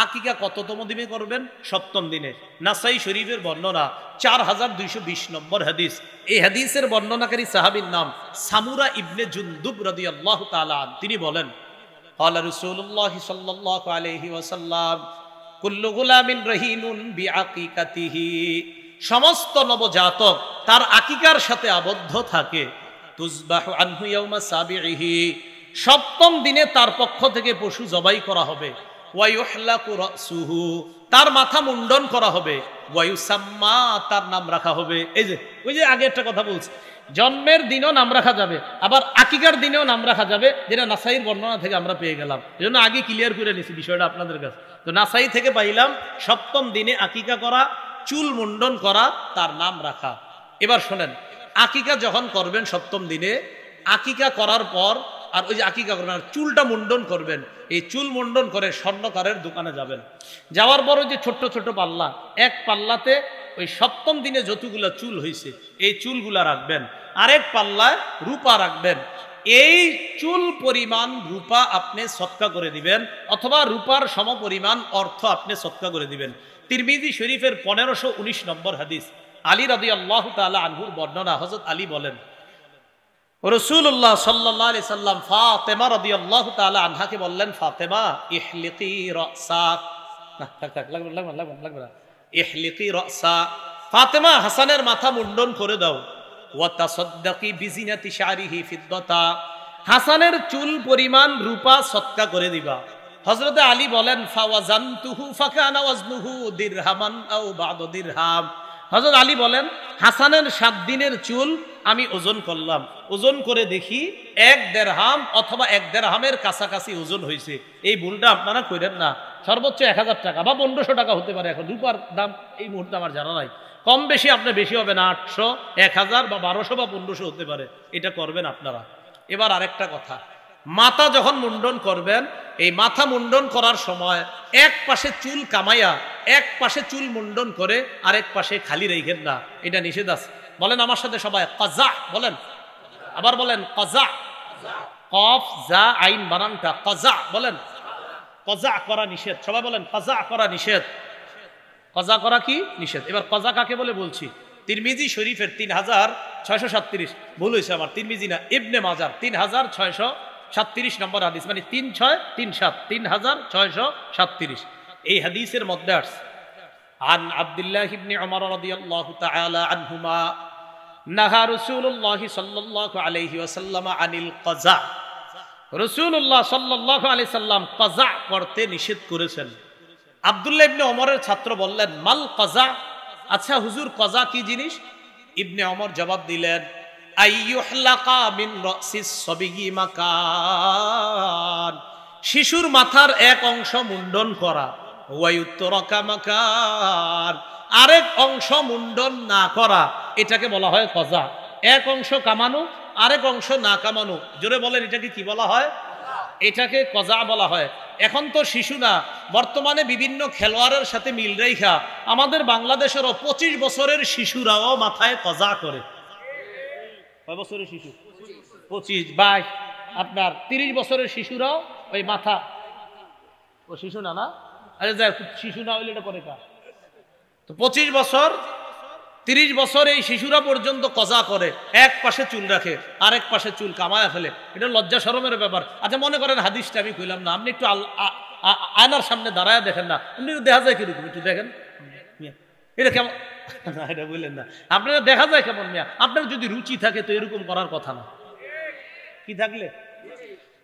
আকিকা কততম দিনে করবেন? 7ম দিনে। নাসাই শরীফের বর্ণনা 4220 নম্বর হাদিস। এই হাদিসের বর্ণনাকারী সাহাবীর নাম সামুরা ইবনে জুনদুব রাদিয়াল্লাহু তাআলা আন, তিনি বলেন, ক্বালা রাসূলুল্লাহ সাল্লাল্লাহু আলাইহি ওয়াসাল্লাম, কুল্লু গুলামিন রহিনুন বিআকিকাতিহি, সমস্ত নবজাতক তার আকিকার সাথে আবদ্ধ থাকে। তুজবাহু আনহু ইয়াউমা সাবিহি, 7ম দিনে তার পক্ষ থেকে পশু জবাই করা হবে। ওয়া ইউহলাকু রাসুহু, তার মাথা মুন্ডন করা হবে। ওয়া ইউসাম্মা, তার নাম রাখা হবে। এই যে ওই যে আগে একটা কথা বলছি, জন্মের দিনও নাম রাখা যাবে, আবার আকিকার দিনেও নাম রাখা যাবে, যেটা নাসাইর বর্ণনা থেকে আমরা পেয়ে গেলাম। এজন্য আগে ক্লিয়ার করে নিছি বিষয়টা আপনাদের কাছে। তো নাসাই থেকে পাইলাম 7ম দিনে আকিকা করা, চুল মুন্ডন করা, তার নাম রাখা। এবার শোনেন, আকিকা যখন করবেন 7ম দিনে, আকিকা করার পর আর ওই যে আকিকা করবেন আর চুলটা মুন্ডন করবেন, এই চুল মুন্ডন করে স্বর্ণকারের দোকানে যাবেন। যাওয়ার পর ওই যে ছোট্ট ছোট্ট পাল্লা, এক পাল্লাতে ওই 7ম দিনে যতগুলা চুল হয়েছে এই চুলগুলা রাখবেন, আরেক পাল্লায় রূপা রাখবেন। এই চুল পরিমাণ রূপা আপনি সদকা করে দিবেন, অথবা রূপার সমপরিমাণ অর্থ আপনি সদকা করে দিবেন। তিরমিজি শরীফের 1519 নম্বর হাদিস, আলী রাদিয়াল্লাহু তাআলা আনহুর বর্ণনা। হযরত আলী বলেন, রাসূলুল্লাহ সাল্লাল্লাহু আলাইহি সাল্লাম ফাতেমা রাদিয়াল্লাহু তাআলা আনহাকে বললেন, ফাতেমা ইহলিকি রাসাক, না থাক লাগবে না, ইহলিকি রাসা, ফাতেমা হাসানের মাথা মুন্ডন করে দাও। ওয়া তাসাদদাকি বিজিনাতি শারিহি ফিদ্দাতা, হাসানের চুল পরিমাণ রূপা সদকা করে দিবা। হযরত আলী বলেন, ফাওয়াজানতুহু ফাকানা ওয়াজনুহু দিরহামান আও বা'দা দিরহাম। হযরত আলী বলেন, হাসানের 7 দিনের চুল আমি ওজন করলাম, ওজন করে দেখি 1 দেরহাম অথবা 1 দেরহামের কাছাকাছি ওজন হয়েছে। এই ভুলটা আপনারা করেন না। সর্বোচ্চ 1000 টাকা বা 1500 টাকা হতে পারে। এখন রূপার দাম এই মুহূর্তে আমার জানা নাই, কম বেশি আপনার বেশি হবে না, 800, 1000 বা 1200 বা 1500 হতে পারে। এটা করবেন আপনারা। এবার আরেকটা কথা, মাথা যখন মুন্ডন করবেন, এই মাথা মুন্ডন করার সময় এক পাশে চুল কামাইয়া এক পাশে চুল মুন্ডন করে আরেক পাশে খালি রেখেন না, এটা নিষেধ আছে। বলেন আমার সাথে সবাই, কাজা বলেন, আবার বলেন কাজা, কফ জা আইন বানানটা কাজা বলেন। কাজা করা নিষেধ, সবাই বলেন কাজা করা নিষেধ। কাজা করা কি নিষেধ। এবার কাজা কাকে বলে বলছি। তিরমিজি শরীফের 3637, ভুল হয়েছে আমার, তিরমিজি না, ইবনে মাজার 3637 নম্বর হাদিস, মানে 3637, 3637। এই হাদিসের মধ্যে আসছে, আন আব্দুল্লাহ ইবনে উমর রাদিয়াল্লাহু তাআলা আনহুমা নাহা রাসূলুল্লাহ সাল্লাল্লাহু আলাইহি ওয়াসাল্লাম আনিল কাজা, রাসূলুল্লাহ সাল্লাল্লাহু আলাইহি সাল্লাম কাজা করতে নিষেধ করেছেন। আব্দুল্লাহ ইবনে ওমরের ছাত্র বললেন, মাল কাজা, আচ্ছা হুজুর কাজা কি জিনিস? ইবনে ওমর জবাব দিলেন, আইয়ুহলাকা মিন রাসিস সাবিয়্যি মাকান, শিশুর মাথার এক অংশ মুন্ডন করা, ওয়ায়ুতরাকা মাকান, আরেক অংশ মুন্ডন না করা, এটাকে বলা হয় কজা। এক অংশ কামানো, আরেক অংশ না কামানো, জোরে বলেন এটাকে কি বলা হয়? এটাকে কজা বলা হয়। এখন তো শিশু না, বর্তমানে বিভিন্ন খেলোয়াড়ের সাথে মিল রেখা আমাদের বাংলাদেশেরও 25 বছরের শিশুরাও মাথায় কজা করে। কয় বছরের শিশু? 25, 22, আপনার 30 বছরের শিশুরাও ওই মাথা, ও শিশু না, না আরে যাই, শিশু না হইলে এটা করে কার? তো 25 বছর 30 বছর এই শিশুরা পর্যন্ত কজা করে, এক পাশে চুল রাখে, আরেক পাশে চুল কামায়া ফেলে। এটা লজ্জা শরমের ব্যাপার। আচ্ছা মনে করেন হাদিসটা আমি কইলাম না, আপনি একটু আয়নার সামনে দাঁড়ায় দেখেন না, আপনি দেখা যায় কিরকম, একটু দেখেন এটা কেমন। এটা বললেন না, আপনারা দেখা যায় কেমন মিয়া? আপনার যদি রুচি থাকে তো এরকম করার কথা না। কি থাকলে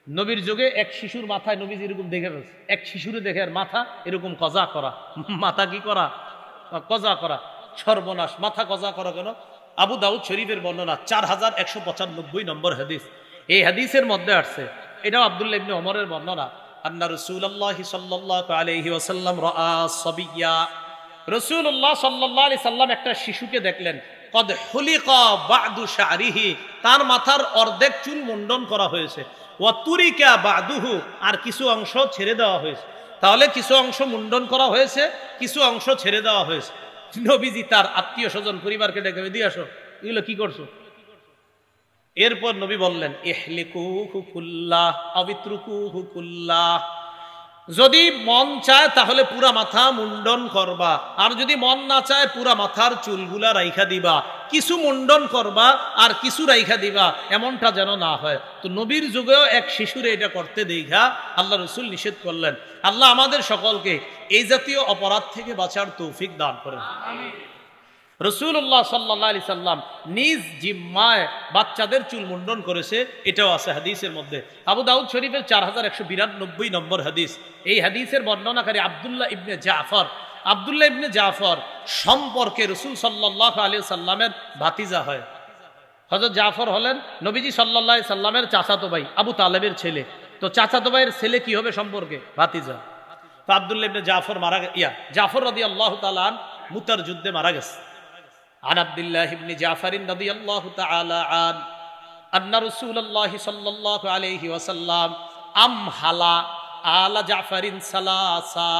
নবীর যুগে এক শিশুর মাথায় নবীজি এরকম দেখে ফেলছে, এক শিশুরে দেখে আর মাথা এরকম কজা করা, মাথা কি করা? কজা করা। সর্বনাশ, মাথা কজা করা কেন? আবু দাউদ শরীফের বর্ণনা 4195 নম্বর হাদিস। এই হাদিসের মধ্যে আসছে, এটাও আব্দুল্লাহ ইবনে ওমরের বর্ণনা, আন্না রাসূলুল্লাহ সাল্লাল্লাহু আলাইহি ওয়াসাল্লাম রাআ সাবিয়্যা, রাসূলুল্লাহ সাল্লাল্লাহু আলাইহি সাল্লাম একটা শিশুকে দেখলেন, কদ হুলিকা বা'দু শা'রিহি, তার মাথার অর্ধেক চুল মুন্ডন করা হয়েছে, ওয়া তুরিকা বা'দুহু, আর কিছু অংশ ছেড়ে দেওয়া হয়েছে। তাহলে কিছু অংশ মুন্ডন করা হয়েছে, কিছু অংশ ছেড়ে দেওয়া হয়েছে। নবীজি তার আত্মীয় স্বজন পরিবারকে ডেকে দিয়ে আসো, এগুলো কি করছো? এরপর নবী বললেন, ইহলিকুহু কুল্লাহ আও ইতরুকুহু কুল্লাহ, যদি মন চায় তাহলে পুরা মাথা মুন্ডন করবা, আর যদি মন না চায় পুরা মাথার চুলগুলা রাইখা দিবা, কিছু মুন্ডন করবা আর কিছু রাইখা দিবা, এমনটা যেন না হয়। তো নবীর যুগেও এক শিশুরে এটা করতে দেখা আল্লাহ রসুল নিষেধ করলেন। আল্লাহ আমাদের সকলকে এই জাতীয় অপরাধ থেকে বাঁচার তৌফিক দান করেন। রাসূলুল্লাহ সাল্লাল্লাহু আলাইহি সাল্লাম নিজ জিম্মায় বাচ্চাদের চুল মুন্ডন করেছে, এটাও আছে হাদিসের মধ্যে। আবু দাউদ শরীফের 4192 নম্বর হাদিস। এই হাদিসের বর্ণনাকারী আব্দুল্লাহ ইবনে জাফর, আব্দুল্লাহ ইবনে জাফর সম্পর্কে রাসূল সাল্লাল্লাহু আলাইহি সাল্লামের ভাতিজা হয়। হযরত জাফর হলেন নবীজি সাল্লাল্লাহু আলাইহি সাল্লামের চাচাতো ভাই, আবু তালেবের ছেলে। তো চাচাতো ভাইয়ের ছেলে কি হবে সম্পর্কে? ভাতিজা। তো আব্দুল্লাহ ইবনে জাফর জাফর রাদিয়াল্লাহু তাআলা মুতার যুদ্ধে মারা গেছে। عن عبد الله بن جعفر رضي الله تعالى عنه أن رسول الله صلى الله عليه وسلم أمهل آل جعفر ثلاثة।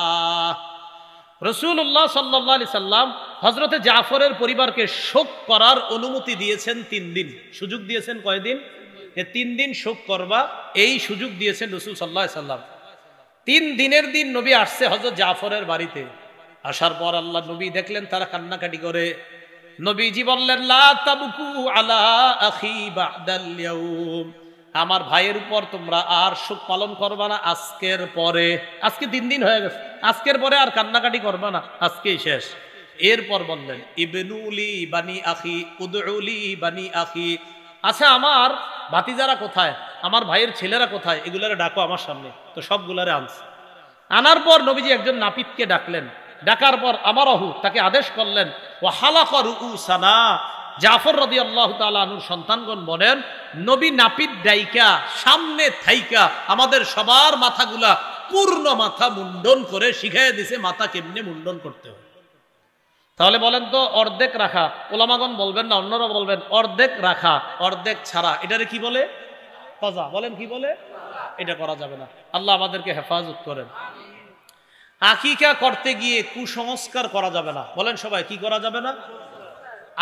রাসূলুল্লাহ সাল্লাল্লাহু আলাইহি সাল্লাম হযরতে জাফরের পরিবারকে শোক করার অনুমতি দিয়েছেন 3 দিন। সুযোগ দিয়েছেন কয়দিন? 3 দিন শোক করবা, এই সুযোগ দিয়েছেন রাসূল সাল্লাল্লাহু আলাইহি সাল্লাম। 3 দিনের দিন নবী আসছে হযরত জাফরের বাড়িতে। আসার পর আল্লাহ নবী দেখলেন তারা কান্নাকাটি করে। নবীজি বললেন, লা তাবকু আলা আখি বাদাল ইয়াউম, আমার ভাইয়ের উপর তোমরা আর শোক পালন করবা না আজকের পরে। আজকে 3 দিন হয়ে গেছে, আজকের পরে আর কান্নাকাটি করবা না, আজকেই শেষ। এরপর বললেন, ইবনুলি বানি আখি উদউলি বানি আখি, আচ্ছা আমার ভাতিজারা কোথায়, আমার ভাইয়ের ছেলেরা কোথায়, এগুলারে ডাকো আমার সামনে। তো সবগুলারে আনছে। আনার পর নবীজি একজন নাপিতকে ডাকলেন, ডাকার পর আমারহু, তাকে আদেশ করলেন, ওয়া হালাকা রুউসানা। জাফর রাদিয়াল্লাহু তাআলা আনহুর সন্তানগণ বলেন, নবী নাপিত ডাইকা সামনে থাইকা আমাদের সবার মাথাগুলা পূর্ণ মাথা মুন্ডন করে শিখাইয়া দিছে মাথা কেমনে মুন্ডন করতে হয়। তাহলে বলেন তো অর্ধেক রাখা, ওলামাগণ বলবেন না অন্যরা বলবেন অর্ধেক রাখা অর্ধেক ছাড়া, এটারে কি বলে? কজা। বলেন কি বলে? এটা করা যাবে না। আল্লাহ আমাদেরকে হেফাজত করেন। আকিকা করতে গিয়ে কুসংস্কার করা যাবে না। বলেন সবাই, কি করা যাবে না?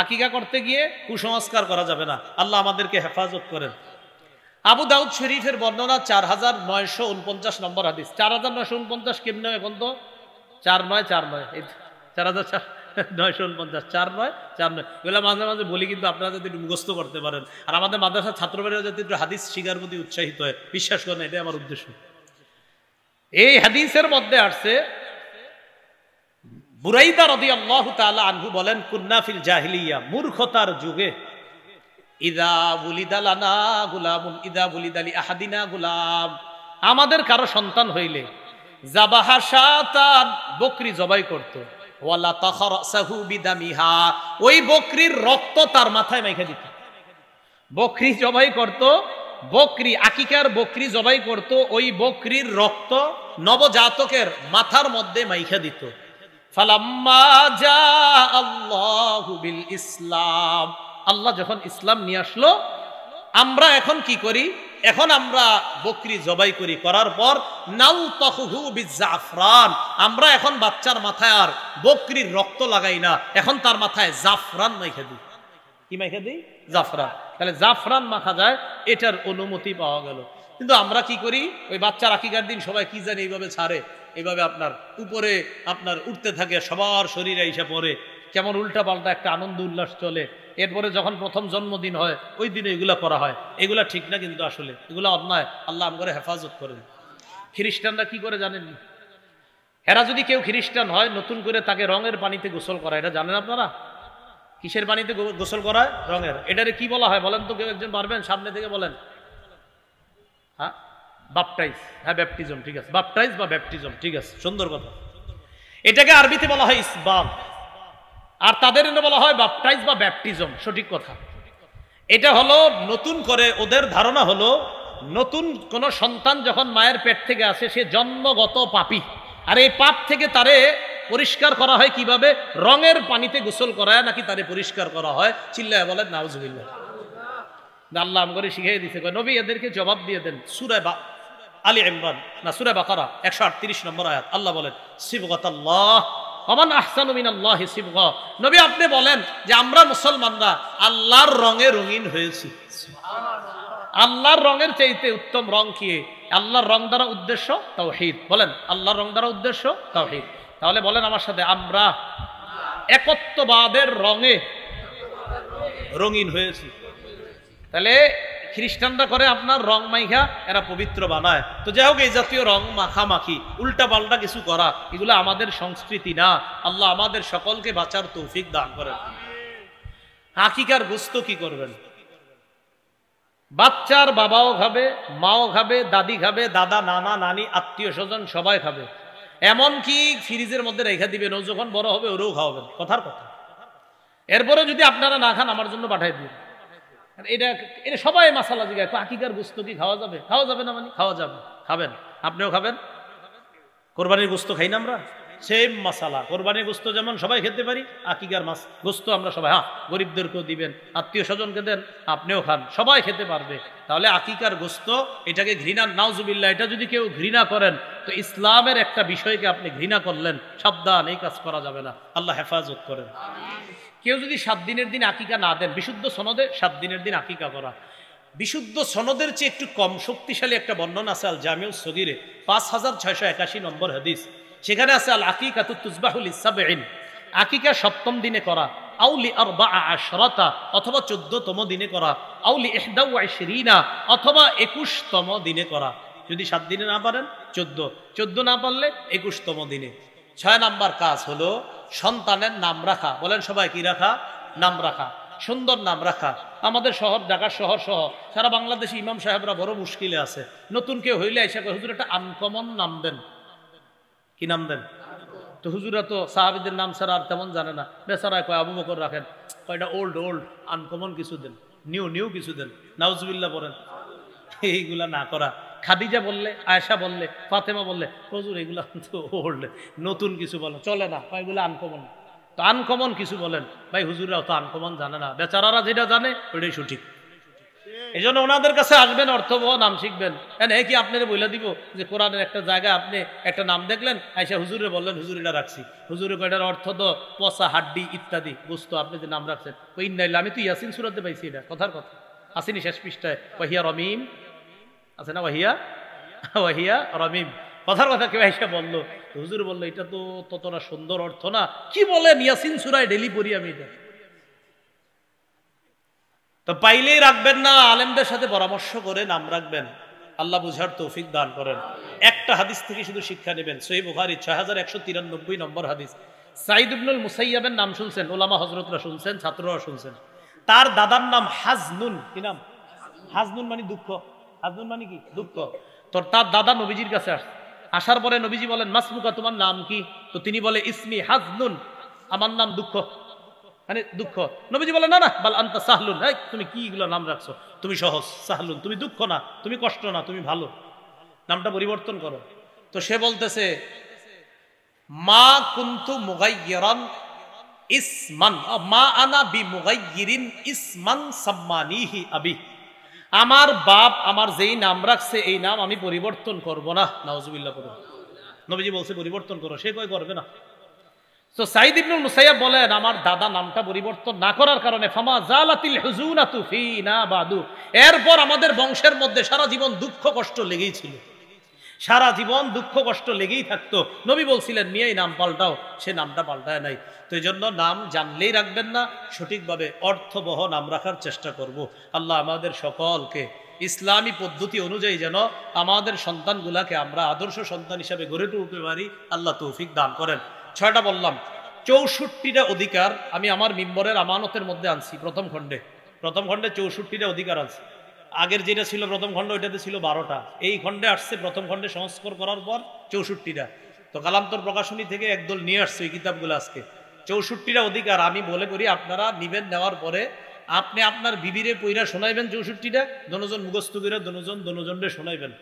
আকিকা করতে গিয়ে কুসংস্কার করা যাবে না। আল্লাহ আমাদেরকে হেফাজত করেন। আবু দাউদ শরীফের বর্ণনা 4949 নম্বর হাদিস। 4949 কেমনে? এখন তো 4949 4949 4949 এগুলো মাঝে মাঝে বলি, কিন্তু আপনারা যদি একটু মুখস্থ করতে পারেন আর আমাদের মাদ্রাসার ছাত্রবাড়িরা যাতে একটু হাদিস শিখার প্রতি উৎসাহিত হয়, বিশ্বাস করেন এটাই আমার উদ্দেশ্য। এই হাদিসের মধ্যে আসছে, বুরাইদা রাদিয়াল্লাহু তাআলা আনহু বলেন, কুন্না ফিল জাহিলিয়া, মূর্খতার যুগে, ইদা বুলিদা লানা গুলামুন ইদা বুলিদা লি আহাদিনা গুলাম, আমাদের কারো সন্তান হইলে যাবাহা শাতান, বকরি জবাই করত, ওয়ালা তাখরাসাহু বিদামিহা, ওই বকরির রক্ত তার মাথায় মাইখা দিত। বকরি জবাই করত, বকরি আকিকার বকরি জবাই করত, ওই বকরির রক্ত নবজাতকের মাথার মধ্যে মাইখা দিত। ফালাম্মা জা আল্লাহু বিল ইসলাম, আল্লাহ যখন ইসলাম নিয়ে আসলো, আমরা এখন কি করি? এখন আমরা বকরি জবাই করি, করার পর নালতাহুহু বিজাফরান, আমরা এখন বাচ্চার মাথায় আর বকরির রক্ত লাগাই না, এখন তার মাথায় জাফরান মাইখা দিই। কি মাইখা দিই? জাফরান। তাহলে জাফরান মাখা যায়, এটার অনুমতি পাওয়া গেল। কিন্তু আমরা কি করি? ওই বাচ্চার আকিকার দিন সবাই কি জানি এইভাবে ছাড়ে, এইভাবে আপনার উপরে আপনার উঠতে থাকে, সবার শরীরে এসে পড়ে, কেমন উল্টা পাল্টা একটা আনন্দ উল্লাস চলে। এরপরে যখন প্রথম জন্মদিন হয় ওই দিনে এগুলা করা হয়, এগুলা ঠিক না, কিন্তু আসলে এগুলা অন্যায়। আল্লাহ আমগরে হেফাজত করেন। খ্রিস্টানরা কি করে জানেননি? এরা যদি কেউ খ্রিস্টান হয়, নতুন করে তাকে রঙের পানিতে গোসল করায়, এটা জানেন আপনারা? কিসের পানিতে গোসল করায়? রঙের। এটারে কি বলা হয় বলেন তো, কেউ একজন পারবেন? সামনে থেকে বলেন। হ্যাঁ, বাপটাইজ। হ্যাঁ, ব্যাপটিজম, ঠিক আছে, বাপটাইজ বা ব্যাপটিজম, ঠিক আছে, সুন্দর কথা। এটাকে আরবিতে বলা হয় ইসবাম, আর তাদের বলা হয় বাপটাইজ বা ব্যাপটিজম, সঠিক কথা। এটা হলো নতুন করে, ওদের ধারণা হলো নতুন কোন সন্তান যখন মায়ের পেট থেকে আসে, সে জন্মগত পাপী, আর এই পাপ থেকে তারে পরিষ্কার করা হয় কিভাবে? রঙের পানিতে গোসল করায় নাকি তারে পরিষ্কার করা হয়। চিল্লায় বলেন নাউজুবিল্লাহ। আল্লাহ আমগরে শিখিয়ে দিতে, নবী এদেরকে জবাব দিয়ে দেন। সূরা আলী ইমরান না সূরা বাকারা 138 নম্বর আয়াত, আল্লাহ বলেন সিবগাতাল্লাহ ওমান আহসানু মিনাল্লাহি সিবগা। নবী আপনি বলেন যে আমরা মুসলমানরা আল্লাহর রঙে রঙিন হয়েছি। আল্লাহর রঙের চাইতে উত্তম রং কি? আল্লাহর রং দ্বারা উদ্দেশ্য তাওহীদ। বলেন আল্লাহর রং দ্বারা উদ্দেশ্য তাওহীদ। তাহলে বলেন আমার সাথে, আমরা একত্ববাদের রঙে রঙিন হয়েছি। তাহলে খ্রিস্টানরা করে আপনার রং মাইখা এরা পবিত্র বানায়। তো যাই হোক, এই জাতীয় রং মাখামাখি উল্টা পাল্টা কিছু করা, এগুলো আমাদের সংস্কৃতি না। আল্লাহ আমাদের সকলকে বাঁচার তৌফিক দান করেন। আকিকার গোশত কি করবেন? বাচ্চার বাবাও খাবে, মাও খাবে, দাদি খাবে, দাদা, নানা, নানি, আত্মীয় স্বজন সবাই খাবে। এমনকি ফ্রিজের মধ্যে রেখে দিবেন, ও যখন বড় হবে ওরাও খাওয়াবেন, কথার কথা। এরপরে যদি আপনারা না খান, আমার জন্য পাঠাই দিন। এটা এটা সবাই মাসালা জিগায়, আকিকার গোশত কি খাওয়া যাবে? খাওয়া যাবে না মানে খাওয়া যাবে, খাবেন, আপনিও খাবেন। কোরবানির গোশত খাই না আমরা? সেম মাসালা। কোরবানির গোশত যেমন সবাই খেতে পারি, আকিকার গোশত আমরা সবাই, হ্যাঁ, গরিবদেরকেও দিবেন, আত্মীয় স্বজনকে দেন, আপনিও খান, সবাই খেতে পারবে। তাহলে আকিকার গোশত, এটাকে ঘৃণা, নাউজুবিল্লাহ, এটা যদি কেউ ঘৃণা করেন তো ইসলামের একটা বিষয়কে আপনি ঘৃণা করলেন। সাবধান, এই কাজ করা যাবে না। আল্লাহ হেফাজত করেন। কেউ যদি 7 দিনের দিন আকিকা না দেন, বিশুদ্ধ সনদে 7 দিনের দিন আকিকা করা, বিশুদ্ধ সনদের চেয়ে একটু কম শক্তিশালী একটা বর্ণনা আছে আল জামিউস সগীরে 5681 নম্বর হাদিস। সেখানে আছে আল আকিকাতু তুযবাহু লিসাবঈন, আকিকা 7ম দিনে করা, আউলি 14 অথবা 14তম দিনে করা, আউলি 21 অথবা 21তম দিনে করা। যদি 7 দিনে না পারেন 14 না পারলে 21তম দিনে। 6 নাম্বার কাজ হলো সন্তানের নাম রাখা। বলেন সবাই, কি রাখা? নাম রাখা, সুন্দর নাম রাখা। আমাদের শহর, ঢাকা শহর সহ সারা বাংলাদেশে ইমাম সাহেবরা বড় মুশকিলে আছে। নতুন কেউ হইলে এসে হুজুর একটা আনকমন নাম দেন। কি নাম দেন? তো হুজুরা তো সাহাবীদের নাম ছাড়া আর তেমন জানে না। বেচারা কয় আবু বকর রাখেন, কয়টা ওল্ড আনকমন কিছু দেন, নিউ কিছু দেন। নাউজুবিল্লাহ বলেন। এইগুলা না করা। খাদিজা বললে, আয়েশা বললে, ফাতেমা বললে, হুজুর এগুলা তো ওল্ড, নতুন কিছু বলেন, চলে না, এগুলো আনকমন। তো আনকমন কিছু বলেন, ভাই হুজুরাও তো আনকমন জানে না, বেচারারা যেটা জানে ওইটাই সঠিক। এই জন্য ওনাদের কাছে আসবেন, অর্থবহ নাম শিখবেন। হ্যাঁ, কি আপনারা বলে দিব যে কোরআনের একটা জায়গায় আপনি একটা নাম দেখলেন, আইসা হুজুরে বললেন হুজুর এটা রাখছি, হুজুরে কয়টার অর্থ তো পচা, হাড্ডি ইত্যাদি বস্তু, আপনি যে নাম রাখছেন ওই নাইলে, আমি তো ইয়াসিন সূরাতে পাইছি, এটা কথার কথা আসেনি শেষ পৃষ্ঠায়, ওয়াহিয়া রমিম আছে না, ওয়াহিয়া রমিম, কথার কথা। কেউ আইসা বললো, হুজুর বললো এটা তো ততটা সুন্দর অর্থ না, কি বলেন ইয়াসিন সূরায় ডেলি পড়ি আমি এটা। তো পাইলেই রাখবেন না, আলেমদের সাথে পরামর্শ করে নাম রাখবেন। আল্লাহ বুঝার তৌফিক দান করেন। একটা হাদিস থেকে শুধু শিক্ষা নেবেন, সহিহ বুখারী 6193 নম্বর হাদিস। সাঈদ ইবনুল মুসাইয়াবের নাম শুনছেন, ওলামা হযরতরা শুনছেন, ছাত্ররা শুনছেন। তার দাদার নাম হাজনুন। কি নাম? হাজনুন মানে দুঃখ। হাজনুন মানে কি? দুঃখ। তো তার দাদা নবীজির কাছে আসার পরে নবীজি বলেন, মাসমুকা, তোমার নাম কি? তো তিনি বলে, ইসমি হাজনুন, আমার নাম দুঃখ। মানে দুঃখ। নবীজি বলে না না, বাল আনতা সাহলুন, তুমি কি এগুলো নাম রাখছো, তুমি সহজ। সাহলুন, তুমি দুঃখ না, তুমি কষ্ট না, তুমি ভালো, নামটা পরিবর্তন করো। তো সে বলতেছে মা কুনতু মুগায়্য়িরান ইসমান, মা আনা বি মুগায়্য়িরিন ইসমান সাম্মানিহি আবি। আমার বাপ আমার যেই নাম রাখছে এই নাম আমি পরিবর্তন করব না। নাউজুবিল্লাহ পড়ো। নবীজি বলছে পরিবর্তন করো, সে কই করবে না। তো সাঈদ ইবনুল মুসাইয়াব বলেন আমার দাদা নামটা পরিবর্তন না করার কারণে ফামা জালাতিল হুজুনাতু ফিনা বাদু, এরপর আমাদের বংশের মধ্যে সারা জীবন দুঃখ কষ্ট লেগেই ছিল, সারা জীবন দুঃখ কষ্ট লেগেই থাকতো। নবী বলছিলেন নিয়েই নাম পাল্টাও, সে নামটা পাল্টায় নাই। তো এই জন্য নাম জানলেই রাখবেন না, সঠিকভাবে অর্থবহ নাম রাখার চেষ্টা করব। আল্লাহ আমাদের সকলকে ইসলামী পদ্ধতি অনুযায়ী যেন আমাদের সন্তানগুলাকে আমরা আদর্শ সন্তান হিসাবে গড়ে তুলতে পারি, আল্লাহ তৌফিক দান করেন। 6টা বললাম, 64টা অধিকার আমি আমার মিম্বরের আমানতের মধ্যে আনছি। প্রথম খণ্ডে 64টা অধিকার আছে। আগের যেটা ছিল প্রথম খণ্ড, ওইটাতে ছিল 12টা। এই খণ্ডে আসছে, প্রথম খণ্ডে সংস্কার করার পর 64টা। তো কালান্তর প্রকাশনী থেকে একদল নিয়ে আসছে এই কিতাবগুলো আজকে। 64টা অধিকার আমি বলে করি, আপনারা নিবেন, নেওয়ার পরে আপনি আপনার বিবিরে পইরা শোনাইবেন 64টা, দনজন মুখস্থ করে দনজনরে শোনাইবেন।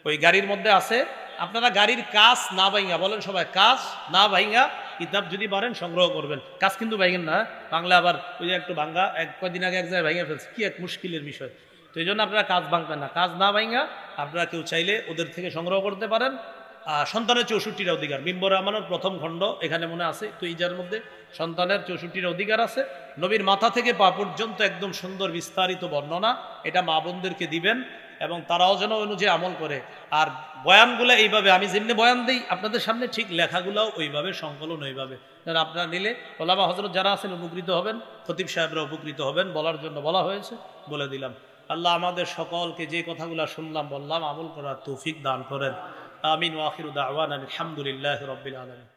ওই গাড়ির মধ্যে আছে, আপনারা গাড়ির কাজ না ভাইঙ্গা, বলেন সবাই কাজ না ভাইঙ্গা কিতাব যদি পারেন সংগ্রহ করবেন। কাজ কিন্তু ভাইঙ্গেন না, বাংলা আবার ওই যে একটু ভাঙ্গা, কয়েকদিন আগে এক জায়গায় ভাইঙ্গা ফেলছে, কি এক মুশকিলের বিষয়। তো এই জন্য আপনারা কাজ ভাঙবেন না, কাজ না ভাইঙ্গা আপনারা কেউ চাইলে ওদের থেকে সংগ্রহ করতে পারেন। সন্তানের 64টা অধিকার, মিম্বরে আমানত প্রথম খণ্ড, এখানে মনে আছে তো ইজার মধ্যে সন্তানের 64টা অধিকার আছে। নবীর মাথা থেকে পা পর্যন্ত একদম সুন্দর বিস্তারিত বর্ণনা, এটা মা বোনদেরকে দিবেন এবং তারাও যেন অনুযায়ী আমল করে। আর বয়ানগুলো এইভাবে আমি যেমনি বয়ান দিই আপনাদের সামনে, ঠিক লেখাগুলাও ওইভাবে, সংকলন ওইভাবে, যেন আপনারা নিলে ওলামা হযরত যারা আছেন উপকৃত হবেন, খতিব সাহেবরা উপকৃত হবেন, বলার জন্য বলা হয়েছে, বলে দিলাম। আল্লাহ আমাদের সকলকে যে কথাগুলো শুনলাম বললাম আমল করার তৌফিক দান করেন। আমিন ওয়া আখিরু দাওয়ানা আলহামদুলিল্লাহি রাব্বিল আলামিন।